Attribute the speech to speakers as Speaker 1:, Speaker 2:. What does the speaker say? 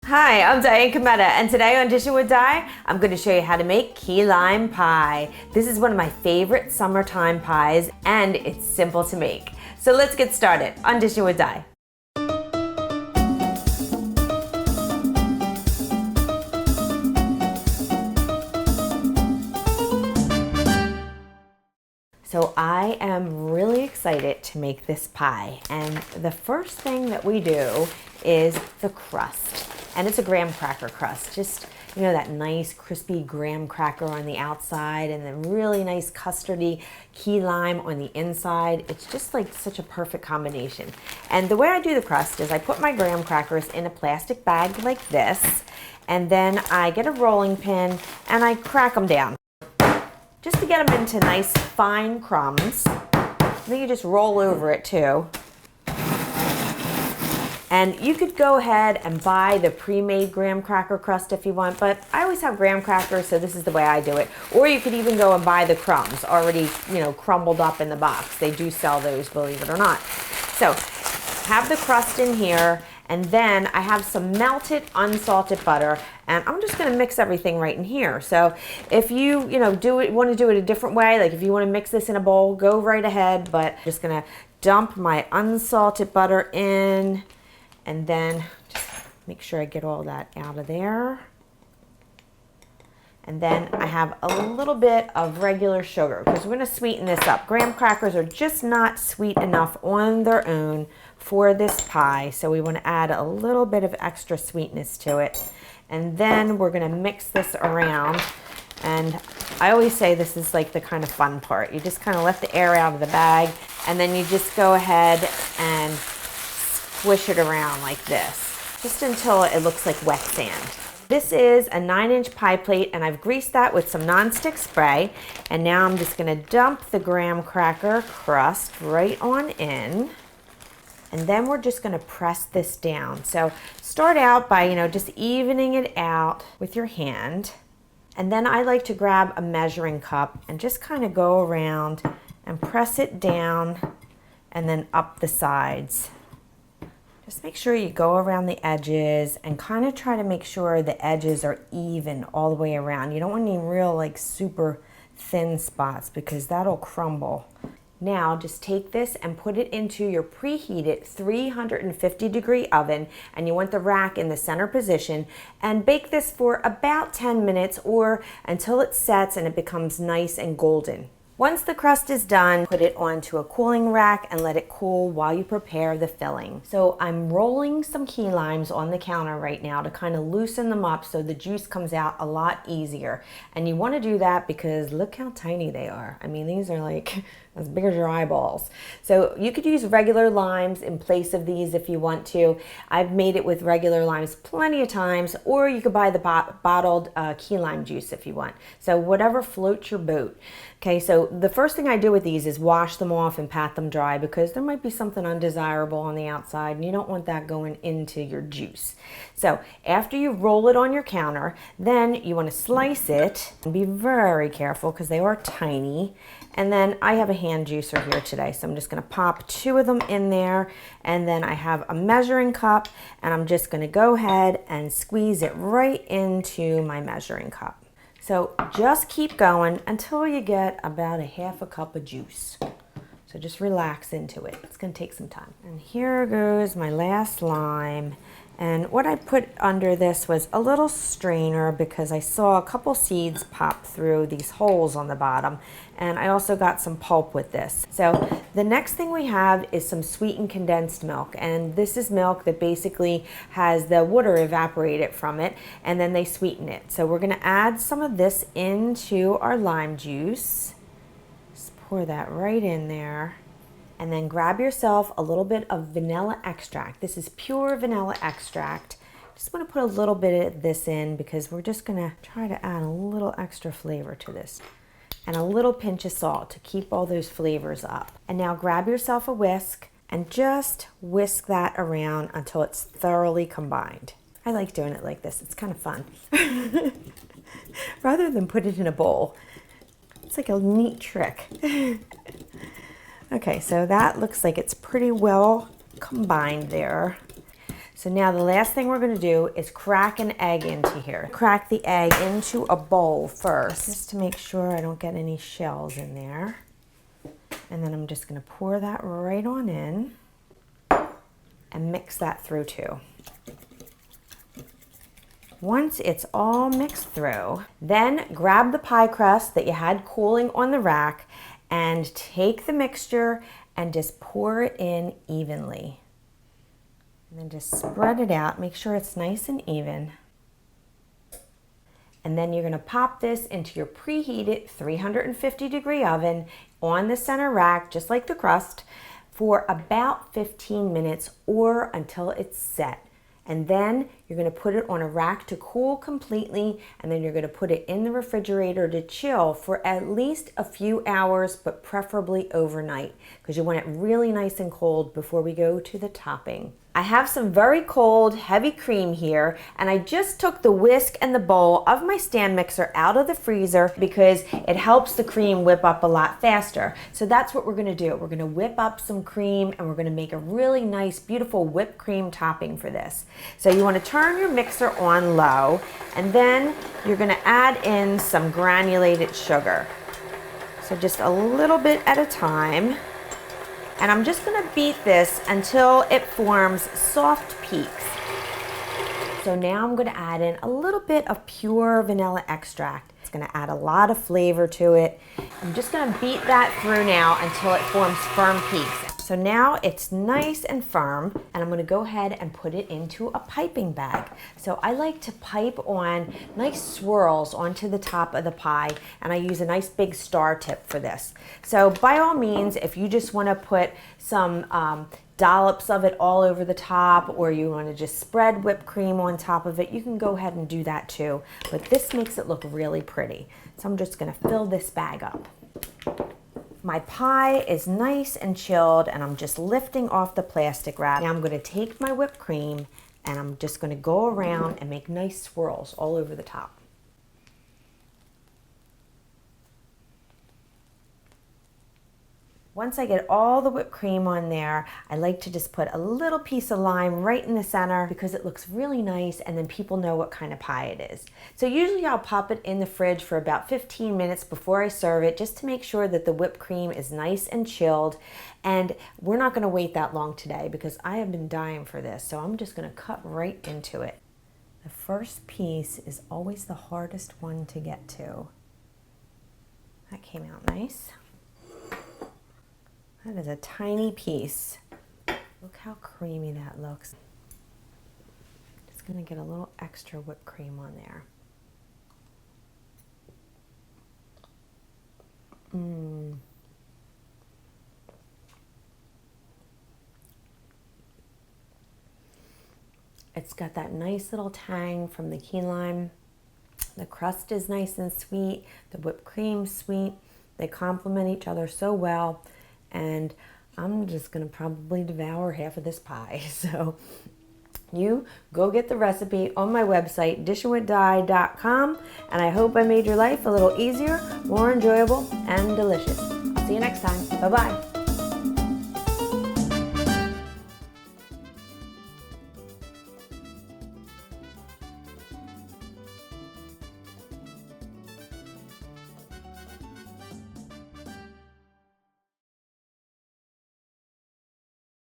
Speaker 1: Hi, I'm Diane Kometa, and today on Dishin with Di, I'm going to show you how to make key lime pie. This is one of my favorite summertime pies, and it's simple to make. So let's get started on Dishin with Di. So I am really excited to make this pie, and the first thing that we do is the crust. And it's a graham cracker crust, just, you know, that nice crispy graham cracker on the outside and then really nice custardy key lime on the inside. It's just like such a perfect combination. And the way I do the crust is I put my graham crackers in a plastic bag like this, and then I get a rolling pin and I crack them down just to get them into nice fine crumbs. And then you just roll over it too. And you could go ahead and buy the pre-made graham cracker crust if you want, but I always have graham crackers, so this is the way I do it. Or you could even go and buy the crumbs already, you know, crumbled up in the box. They do sell those, believe it or not. So have the crust in here, and then I have some melted unsalted butter, and I'm just gonna mix everything right in here. So if you want to do it a different way, like if you want to mix this in a bowl, go right ahead, but I'm just gonna dump my unsalted butter in. And then just make sure I get all that out of there. And then I have a little bit of regular sugar because we're going to sweeten this up. Graham crackers are just not sweet enough on their own for this pie. So we want to add a little bit of extra sweetness to it. And then we're going to mix this around. And I always say this is like the kind of fun part. You just kind of let the air out of the bag, and then you just go ahead and squish it around like this, just until it looks like wet sand. This is a 9-inch pie plate, and I've greased that with some nonstick spray. And now I'm just gonna dump the graham cracker crust right on in. And then we're just gonna press this down. So start out by, just evening it out with your hand. And then I like to grab a measuring cup and just kind of go around and press it down and then up the sides. Just make sure you go around the edges and kind of try to make sure the edges are even all the way around. You don't want any real like super thin spots because that'll crumble. Now just take this and put it into your preheated 350-degree oven, and you want the rack in the center position, and bake this for about 10 minutes or until it sets and it becomes nice and golden. Once the crust is done, put it onto a cooling rack and let it cool while you prepare the filling. So I'm rolling some key limes on the counter right now to kind of loosen them up so the juice comes out a lot easier. And you want to do that because look how tiny they are. I mean, these are like as big as your eyeballs. So you could use regular limes in place of these if you want to. I've made it with regular limes plenty of times, or you could buy the bottled key lime juice if you want. So whatever floats your boat. Okay, so the first thing I do with these is wash them off and pat them dry because there might be something undesirable on the outside and you don't want that going into your juice. So after you roll it on your counter, then you want to slice it and be very careful because they are tiny. And then I have a hand juicer here today, so I'm just going to pop 2 of them in there, and then I have a measuring cup, and I'm just going to go ahead and squeeze it right into my measuring cup. So just keep going until you get about a half a cup of juice. So just relax into it. It's going to take some time. And here goes my last lime. And what I put under this was a little strainer because I saw a couple seeds pop through these holes on the bottom. And I also got some pulp with this. So the next thing we have is some sweetened condensed milk. And this is milk that basically has the water evaporated from it, and then they sweeten it. So we're gonna add some of this into our lime juice. Just pour that right in there. And then grab yourself a little bit of vanilla extract. This is pure vanilla extract. Just want to put a little bit of this in because we're just going to try to add a little extra flavor to this. And a little pinch of salt to keep all those flavors up. And now grab yourself a whisk and just whisk that around until it's thoroughly combined. I like doing it like this. It's kind of fun. Rather than put it in a bowl. It's like a neat trick. Okay, so that looks like it's pretty well combined there. So now the last thing we're going to do is crack an egg into here. Crack the egg into a bowl first, just to make sure I don't get any shells in there. And then I'm just going to pour that right on in and mix that through too. Once it's all mixed through, then grab the pie crust that you had cooling on the rack and take the mixture and just pour it in evenly. And then just spread it out, make sure it's nice and even. And then you're gonna pop this into your preheated 350-degree oven on the center rack, just like the crust, for about 15 minutes or until it's set. And then you're gonna put it on a rack to cool completely, and then you're gonna put it in the refrigerator to chill for at least a few hours, but preferably overnight, because you want it really nice and cold before we go to the topping. I have some very cold, heavy cream here, and I just took the whisk and the bowl of my stand mixer out of the freezer because it helps the cream whip up a lot faster. So that's what we're gonna do. We're gonna whip up some cream and we're gonna make a really nice, beautiful whipped cream topping for this. So you wanna turn your mixer on low, and then you're gonna add in some granulated sugar. So just a little bit at a time. And I'm just gonna beat this until it forms soft peaks. So now I'm gonna add in a little bit of pure vanilla extract. It's gonna add a lot of flavor to it. I'm just gonna beat that through now until it forms firm peaks. So now it's nice and firm, and I'm gonna go ahead and put it into a piping bag. So I like to pipe on nice swirls onto the top of the pie, and I use a nice big star tip for this. So by all means, if you just wanna put some dollops of it all over the top, or you wanna just spread whipped cream on top of it, you can go ahead and do that too. But this makes it look really pretty. So I'm just gonna fill this bag up. My pie is nice and chilled, and I'm just lifting off the plastic wrap. Now I'm going to take my whipped cream and I'm just going to go around and make nice swirls all over the top. Once I get all the whipped cream on there, I like to just put a little piece of lime right in the center because it looks really nice, and then people know what kind of pie it is. So usually I'll pop it in the fridge for about 15 minutes before I serve it, just to make sure that the whipped cream is nice and chilled. And we're not gonna wait that long today because I have been dying for this, so I'm just gonna cut right into it. The first piece is always the hardest one to get to. That came out nice. That is a tiny piece. Look how creamy that looks. Just gonna get a little extra whipped cream on there. It's got that nice little tang from the key lime. The crust is nice and sweet. The whipped cream's sweet. They complement each other so well. And I'm just gonna probably devour half of this pie. So you go get the recipe on my website, dishinwithdi.com, and I hope I made your life a little easier, more enjoyable, and delicious. I'll see you next time. Bye-bye.